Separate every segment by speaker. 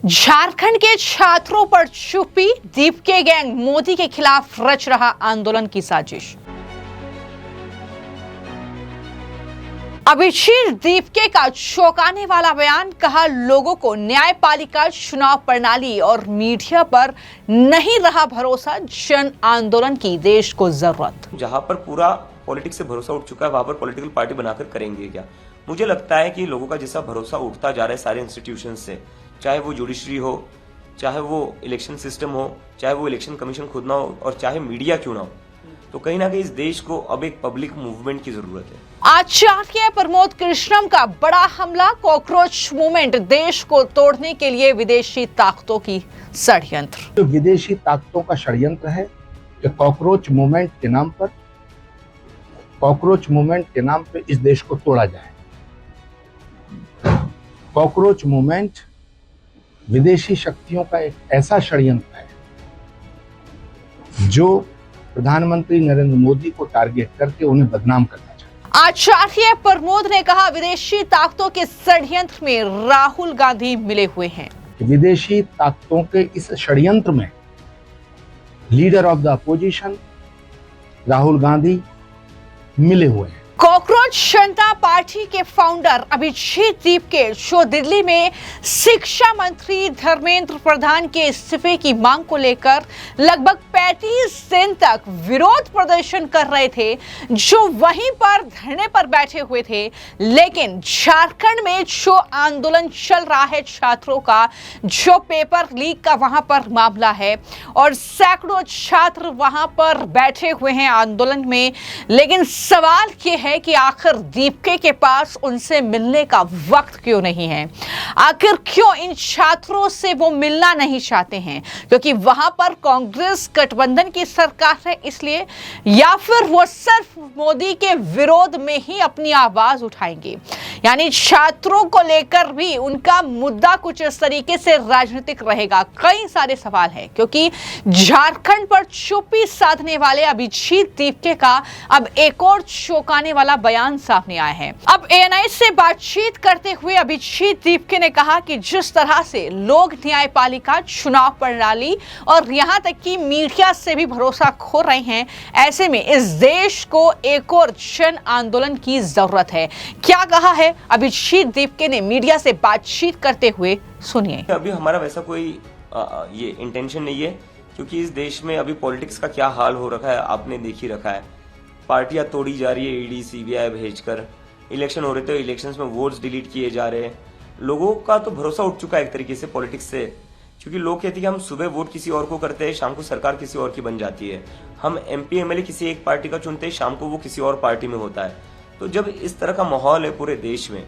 Speaker 1: झारखंड के छात्रों पर छुपी दीपके गैंग मोदी के खिलाफ रच रहा आंदोलन की साजिश। अभिजीत दीपके का चौंकाने वाला बयान, कहा लोगों को न्यायपालिका, चुनाव प्रणाली और मीडिया पर नहीं रहा भरोसा, जन आंदोलन की देश को जरूरत।
Speaker 2: जहां पर पूरा पॉलिटिक्स से भरोसा उठ चुका है वहां पर पॉलिटिकल पार्टी बनाकर करेंगे क्या? मुझे लगता है कि लोगों का जैसा भरोसा उठता जा रहा है सारे इंस्टीट्यूशन से, चाहे वो जुडिशरी हो, चाहे वो इलेक्शन सिस्टम हो, चाहे वो इलेक्शन कमीशन खुद ना हो और चाहे मीडिया क्यों ना हो, तो कहीं ना कहीं इस देश को अब एक पब्लिक मूवमेंट की जरूरत है।
Speaker 1: आचार्य प्रमोद कृष्णम का बड़ा हमला, कॉकरोच मूवमेंट देश को तोड़ने के लिए विदेशी ताकतों की षड्यंत्र।
Speaker 3: तो विदेशी ताकतों का षड्यंत्र है कि कॉकरोच मूवमेंट के नाम पे इस देश को तोड़ा जाए। कॉकरोच मूवमेंट विदेशी शक्तियों का एक ऐसा षड्यंत्र है जो प्रधानमंत्री नरेंद्र मोदी को टारगेट करके उन्हें बदनाम करना चाहता है।
Speaker 1: आचार्य प्रमोद ने कहा विदेशी ताकतों के षड्यंत्र में राहुल गांधी मिले हुए हैं।
Speaker 3: विदेशी ताकतों के इस षड्यंत्र में leader of the opposition Rahul Gandhi मिले हुए हैं।
Speaker 1: कॉकरोच जनता पार्टी के फाउंडर अभिजीत दीपके, जो दिल्ली में शिक्षा मंत्री धर्मेंद्र प्रधान के इस्तीफे की मांग को लेकर लगभग 35 दिन तक विरोध प्रदर्शन कर रहे थे, जो वहीं पर धरने पर बैठे हुए थे, लेकिन झारखंड में जो आंदोलन चल रहा है छात्रों का, जो पेपर लीक का वहां पर मामला है और सैकड़ों छात्र वहां पर बैठे हुए हैं आंदोलन में, लेकिन सवाल ये है कि आखिर दीपके के पास उनसे मिलने का वक्त क्यों नहीं है? आखिर क्यों इन छात्रों से वो मिलना नहीं चाहते हैं? क्योंकि वहां पर कांग्रेस गठबंधन की सरकार है इसलिए, या फिर वो सिर्फ मोदी के विरोध में ही अपनी आवाज उठाएंगे? यानी छात्रों को लेकर भी उनका मुद्दा कुछ इस तरीके से राजनीतिक रहेगा। कई सारे सवाल है क्योंकि झारखंड पर चुप्पी साधने वाले अभिजीत दीपके का अब एक और चौंकाने वाला बयान सामने आया है। अब एएनआई से बातचीत करते हुए अभिजीत दीपके ने कहा कि जिस तरह से लोग न्यायपालिका, चुनाव प्रणाली और यहां तक कि मीडिया से भी भरोसा खो रहे हैं, ऐसे में इस देश को एक और जन आंदोलन की जरूरत है। क्या कहा है अभिजीत दीपके ने मीडिया से बातचीत करते हुए, सुनिए।
Speaker 2: अभी हमारा वैसा कोई ये इंटेंशन नहीं है, क्योंकि इस देश में अभी पॉलिटिक्स का क्या हाल हो रखा है आपने देख ही रखा है। पार्टियां तोड़ी जा रही है ईडी सीबीआई भेजकर, इलेक्शन हो रहे थे इलेक्शंस में वोट्स डिलीट किए जा रहे हैं। लोगों का तो भरोसा उठ चुका है एक तरीके से पॉलिटिक्स से, क्योंकि लोग कहते हैं कि हम सुबह वोट किसी और को करते हैं, शाम को सरकार किसी और की बन जाती है। हम एमपी एमएलए किसी एक पार्टी का चुनते हैं, शाम को वो किसी और पार्टी में होता है। तो जब इस तरह का माहौल है पूरे देश में,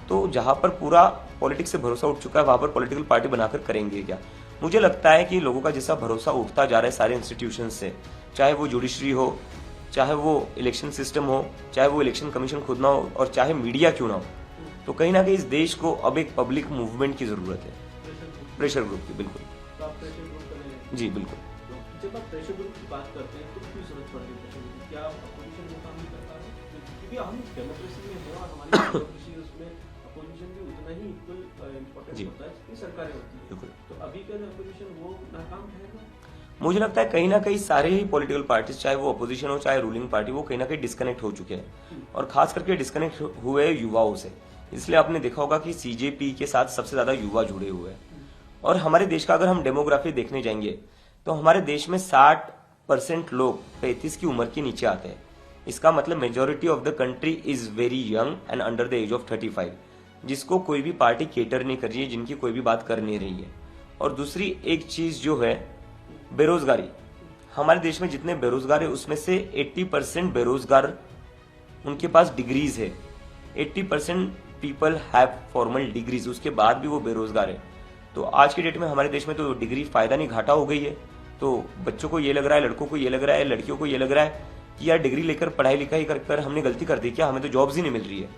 Speaker 2: तो जहां पर पूरा पॉलिटिक्स से भरोसा उठ चुका है वहां पर पॉलिटिकल पार्टी बनाकर करेंगे क्या? मुझे लगता है कि लोगों का जैसा भरोसा उठता जा रहा है सारे इंस्टीट्यूशन से, चाहे वो जुडिशरी हो, चाहे वो इलेक्शन सिस्टम हो, चाहे वो इलेक्शन कमीशन खुद ना हो और चाहे मीडिया क्यों ना हो, तो कहीं ना कहीं इस देश को अब एक पब्लिक मूवमेंट की जरूरत है। प्रेशर ग्रुप की, बिल्कुल जी, बिल्कुल।
Speaker 4: जब आप प्रेशर ग्रुप की बात करते हैं तो क्यों जरूरत पड़ रही है प्रेशर ग्रुप? क्या अपोजिशन वो काम नहीं करता है? क्योंकि हम डेमोक्रेसी में हैं और हमारी डेमोक्रेसी उसमें अपोजिशन भी उतना ही इक्वल इंपॉर्टेंस होता है जितनी सरकारें होती हैं। तो अभी का अपोजिशन वो नाकाम है।
Speaker 2: मुझे लगता है कहीं ना कहीं सारे ही पॉलिटिकल पार्टीज, चाहे वो अपोजिशन हो चाहे रूलिंग पार्टी, वो कहीं ना कहीं डिस्कनेक्ट हो चुके हैं और खास करके डिस्कनेक्ट हुए युवाओं से। इसलिए आपने देखा होगा कि सीजेपी के साथ सबसे ज्यादा युवा जुड़े हुए हैं। और हमारे देश का अगर हम डेमोग्राफी देखने जाएंगे तो हमारे देश में 60% लोग 35 की उम्र के नीचे आते हैं। इसका मतलब majority of the country is very young and under the age of 35, जिसको कोई भी पार्टी केटर नहीं कर रही है, जिनकी कोई भी बात कर नहीं रही है। और दूसरी एक चीज जो है बेरोजगारी, हमारे देश में जितने बेरोजगार है उसमें से 80% बेरोजगार उनके पास डिग्रीज है। 80% पीपल हैव फॉर्मल डिग्रीज, उसके बाद भी वो बेरोजगार है। तो आज के डेट में हमारे देश में तो डिग्री फायदा नहीं घाटा हो गई है। तो बच्चों को ये लग रहा है, लड़कों को ये लग रहा है, लड़कियों को ये लग रहा है कि यार डिग्री लेकर पढ़ाई लिखाई कर हमने गलती कर दी क्या, हमें तो जॉब्स ही नहीं मिल रही है।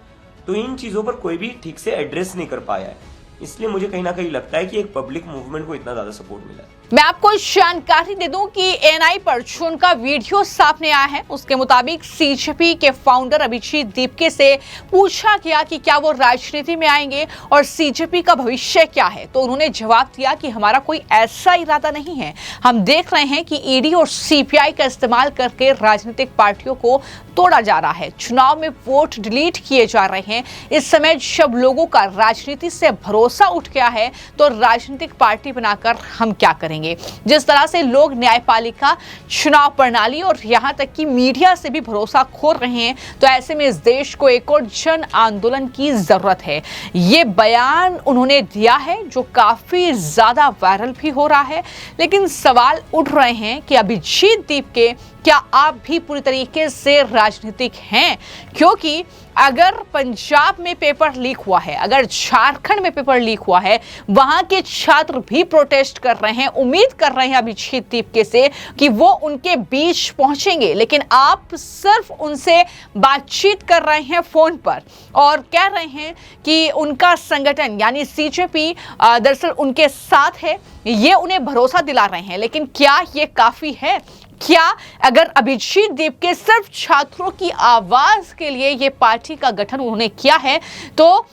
Speaker 2: तो इन चीजों पर कोई भी ठीक से एड्रेस नहीं कर पाया है। इसलिए मुझे कहीं ना कहीं लगता है कि एक पब्लिक मूवमेंट को इतना ज्यादा सपोर्ट मिला है।
Speaker 1: मैं आपको जानकारी दे दूं कि एनआई पर जो उनका वीडियो सामने आया है उसके मुताबिक सीजेपी के फाउंडर अभिजीत दीपके से पूछा गया कि क्या वो राजनीति में आएंगे और सीजेपी का भविष्य क्या है, तो उन्होंने जवाब दिया कि हमारा कोई ऐसा इरादा नहीं है। हम देख रहे हैं कि ईडी और सीपीआई का इस्तेमाल करके राजनीतिक पार्टियों को तोड़ा जा रहा है, चुनाव में वोट डिलीट किए जा रहे हैं। इस समय जब लोगों का राजनीति से भरोसा उठ गया है तो राजनीतिक पार्टी बनाकर हम क्या करेंगे। जिस तरह से लोग न्यायपालिका, चुनाव प्रणाली और यहां तक कि मीडिया से भी भरोसा खो रहे हैं, तो ऐसे में इस देश को एक और जन आंदोलन की जरूरत है। ये बयान उन्होंने दिया है जो काफी ज्यादा वायरल भी हो रहा है, लेकिन सवाल उठ रहे हैं कि अभिजीत दीपके क्या आप भी पूरी तरीके से राजनीतिक हैं? क्योंकि अगर पंजाब में पेपर लीक हुआ है, अगर झारखंड में पेपर लीक हुआ है, वहां के छात्र भी प्रोटेस्ट कर रहे हैं, उम्मीद कर रहे हैं अभिजीत दीपके से कि वो उनके बीच पहुंचेंगे, लेकिन आप सिर्फ उनसे बातचीत कर रहे हैं फोन पर और कह रहे हैं कि उनका संगठन यानी सीजेपी दरअसल उनके साथ है, ये उन्हें भरोसा दिला रहे हैं। लेकिन क्या ये काफी है? क्या अगर अभिजीत दीपके सिर्फ छात्रों की आवाज के लिए ये पार्टी का गठन उन्होंने किया है, तो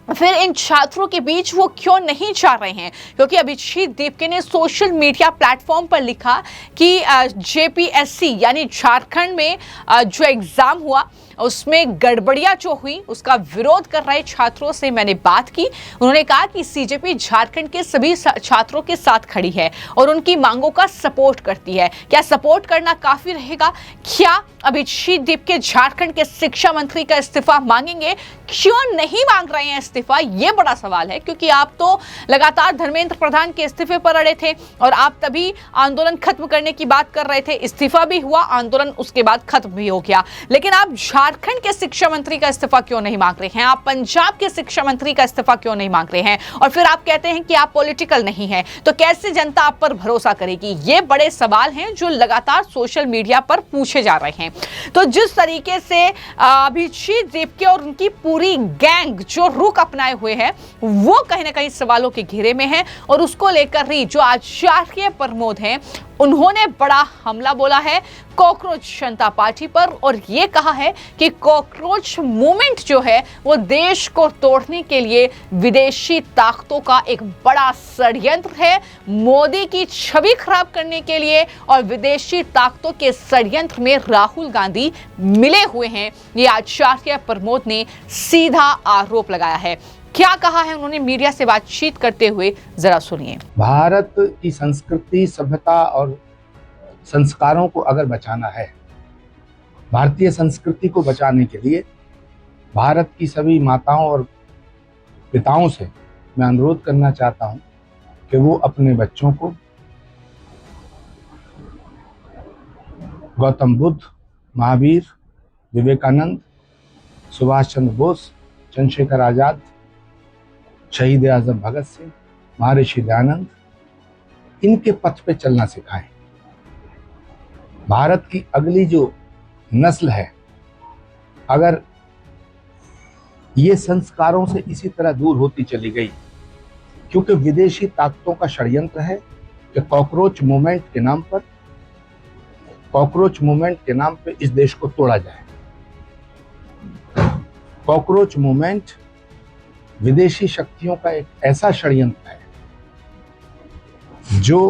Speaker 1: फिर इन छात्रों के बीच वो क्यों नहीं जा रहे हैं? क्योंकि अभिजीत दीपके ने सोशल मीडिया प्लेटफॉर्म पर लिखा कि जेपीएससी यानी झारखंड में जो एग्जाम हुआ उसमें गड़बड़ियां जो हुई उसका विरोध कर रहे छात्रों से मैंने बात की। उन्होंने कहा कि सीजेपी झारखंड के सभी छात्रों के साथ खड़ी है और उनकी मांगों का सपोर्ट करती है। क्या सपोर्ट करना काफी रहेगा? क्या अभिजीत दीपके झारखंड के शिक्षा मंत्री का इस्तीफा मांगेंगे? क्यों नहीं मांग रहे हैं इस्तीफा, ये बड़ा सवाल है, क्योंकि आप तो लगातार धर्मेंद्र प्रधान के इस्तीफे पर अड़े थे और आप तभी आंदोलन खत्म करने की बात कर रहे थे। इस्तीफा भी हुआ, आंदोलन उसके बाद खत्म भी हो गया, लेकिन आप झारखंड के शिक्षा मंत्री का इस्तीफा क्यों नहीं मांग रहे हैं? आप पंजाब के शिक्षा मंत्री का इस्तीफा क्यों नहीं मांग रहे हैं? और फिर आप कहते हैं कि आप पॉलिटिकल नहीं है, तो कैसे जनता आप पर भरोसा करेगी? ये बड़े सवाल हैं जो लगातार सोशल मीडिया पर पूछे जा रहे हैं। तो जिस तरीके से अभिजीत दीपके और उनकी पूरी गैंग जो रुख अपनाए हुए है वो कहीं ना कहीं सवालों के घेरे में है, और उसको लेकर ही जो आचार्य प्रमोद हैं उन्होंने बड़ा हमला बोला है कॉकरोच जनता पार्टी पर और ये कहा है कि कॉकरोच मूवमेंट जो है वो देश को तोड़ने के लिए विदेशी ताकतों का एक बड़ा षड्यंत्र है, मोदी की छवि खराब करने के लिए, और विदेशी ताकतों के षड्यंत्र में राहुल गांधी मिले हुए हैं। ये आचार्य प्रमोद ने सीधा आरोप लगाया है। क्या कहा है उन्होंने मीडिया से बातचीत करते हुए, जरा सुनिए।
Speaker 3: भारत की संस्कृति, सभ्यता और संस्कारों को अगर बचाना है, भारतीय संस्कृति को बचाने के लिए भारत की सभी माताओं और पिताओं से मैं अनुरोध करना चाहता हूं कि वो अपने बच्चों को गौतम बुद्ध, महावीर, विवेकानंद, सुभाष चंद्र बोस, चंद्रशेखर आजाद, शहीद आजम भगत सिंह, महर्षि दयानंद, इनके पथ पे चलना सिखाएं। भारत की अगली जो नस्ल है, अगर ये संस्कारों से इसी तरह दूर होती चली गई, क्योंकि विदेशी ताकतों का षड्यंत्र है कि कॉकरोच मूवमेंट के नाम पे इस देश को तोड़ा जाए। कॉकरोच मूवमेंट विदेशी शक्तियों का एक ऐसा षड्यंत्र है जो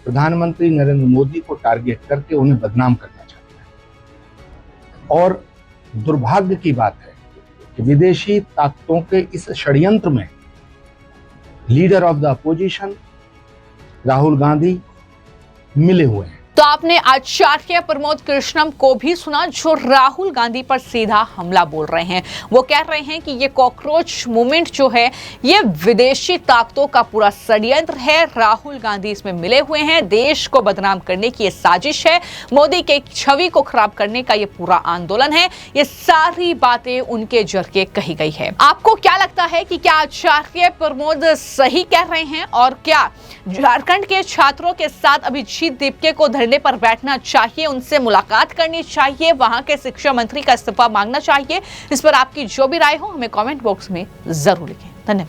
Speaker 3: प्रधानमंत्री नरेंद्र मोदी को टारगेट करके उन्हें बदनाम करना चाहता है। और दुर्भाग्य की बात है कि विदेशी ताकतों के इस षड्यंत्र में leader of the opposition Rahul Gandhi मिले हुए हैं।
Speaker 1: तो आपने आचार्य प्रमोद कृष्णम को भी सुना जो राहुल गांधी पर सीधा हमला बोल रहे हैं। वो कह रहे हैं कि ये कॉकरोच मूवमेंट जो है ये विदेशी ताकतों का पूरा षड्यंत्र है, राहुल गांधी इसमें मिले हुए हैं, देश को बदनाम करने की ये साजिश है, मोदी के छवि को खराब करने का ये पूरा आंदोलन है। ये सारी बातें उनके जरिए कही गई है। आपको क्या लगता है कि क्या आचार्य प्रमोद सही कह रहे हैं, और क्या झारखंड के छात्रों के साथ अभिजीत दीपके को धरने पर बैठना चाहिए, उनसे मुलाकात करनी चाहिए, वहां के शिक्षा मंत्री का इस्तीफा मांगना चाहिए? इस पर आपकी जो भी राय हो हमें कमेंट बॉक्स में जरूर लिखें।